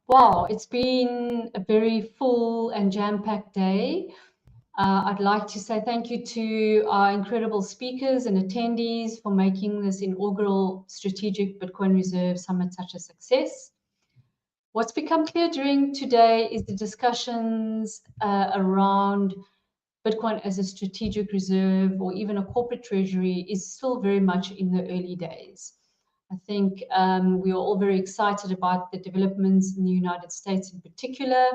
Wow, it's been a very full and jam-packed day. I'd like to say thank you to our incredible speakers and attendees for making this inaugural Strategic Bitcoin Reserve Summit such a success. What's become clear during today is the discussions around Bitcoin as a strategic reserve or even a corporate treasury is still very much in the early days. I think we are all very excited about the developments in the United States in particular.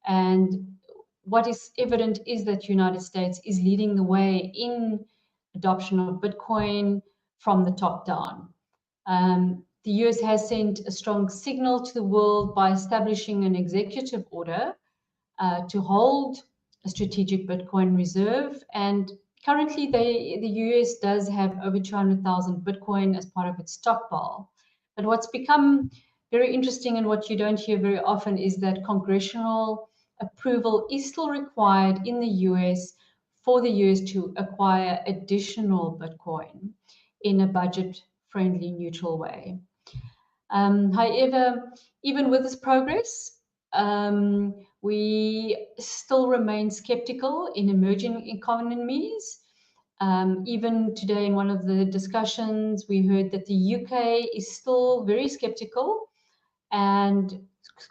And what is evident is that the United States is leading the way in adoption of Bitcoin from the top down. The US has sent a strong signal to the world by establishing an executive order to hold a strategic Bitcoin reserve. And currently, the US does have over 200,000 Bitcoin as part of its stockpile. But what's become very interesting and what you don't hear very often is that congressional approval is still required in the US for the US to acquire additional Bitcoin in a budget-friendly, neutral way. However, even with this progress, we still remain skeptical in emerging economies. Even today, in one of the discussions, we heard that the UK is still very skeptical and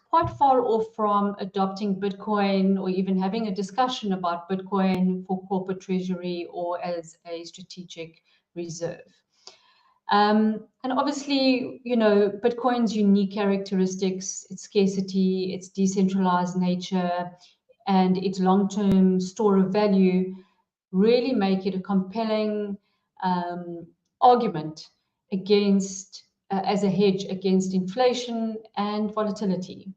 quite far off from adopting Bitcoin or even having a discussion about Bitcoin for corporate treasury or as a strategic reserve. And obviously, you know, Bitcoin's unique characteristics, its scarcity, its decentralized nature, and its long-term store of value really make it a compelling argument against, as a hedge against inflation and volatility.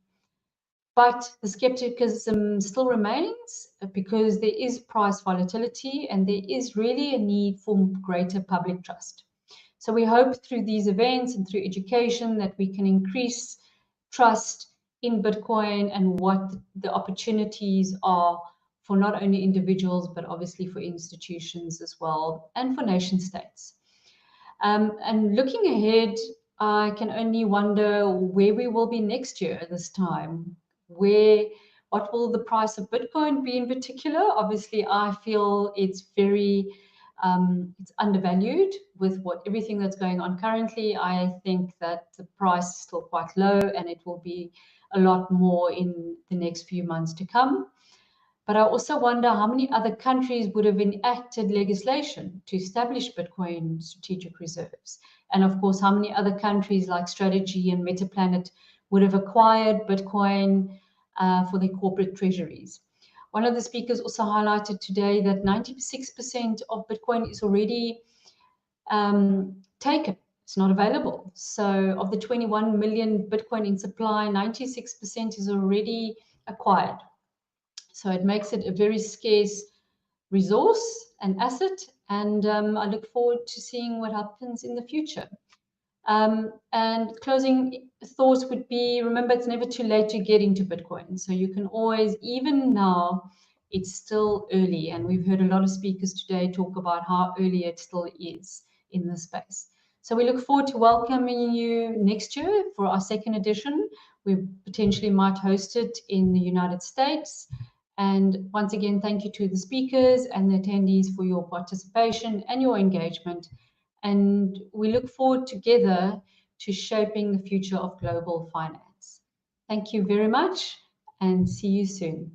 But the skepticism still remains because there is price volatility and there is really a need for greater public trust. So we hope through these events and through education that we can increase trust in Bitcoin and what the opportunities are for not only individuals, but obviously for institutions as well, and for nation states. And looking ahead, I can only wonder where we will be next year at this time. What will the price of Bitcoin be in particular? Obviously, I feel it's it's undervalued with everything that's going on currently. I think that the price is still quite low and it will be a lot more in the next few months to come. But I also wonder how many other countries would have enacted legislation to establish Bitcoin strategic reserves. And of course, how many other countries like Strategy and Metaplanet would have acquired Bitcoin for their corporate treasuries. One of the speakers also highlighted today that 96% of Bitcoin is already taken. It's not available. So of the 21 million Bitcoin in supply, 96% is already acquired. So it makes it a very scarce resource and asset. And I look forward to seeing what happens in the future. And closing thoughts would be, remember, it's never too late to get into Bitcoin. So you can always, even now, it's still early. And we've heard a lot of speakers today talk about how early it still is in this space. So we look forward to welcoming you next year for our second edition. We potentially might host it in the United States. And once again, thank you to the speakers and the attendees for your participation and your engagement. And we look forward together to shaping the future of global finance. Thank you very much and see you soon.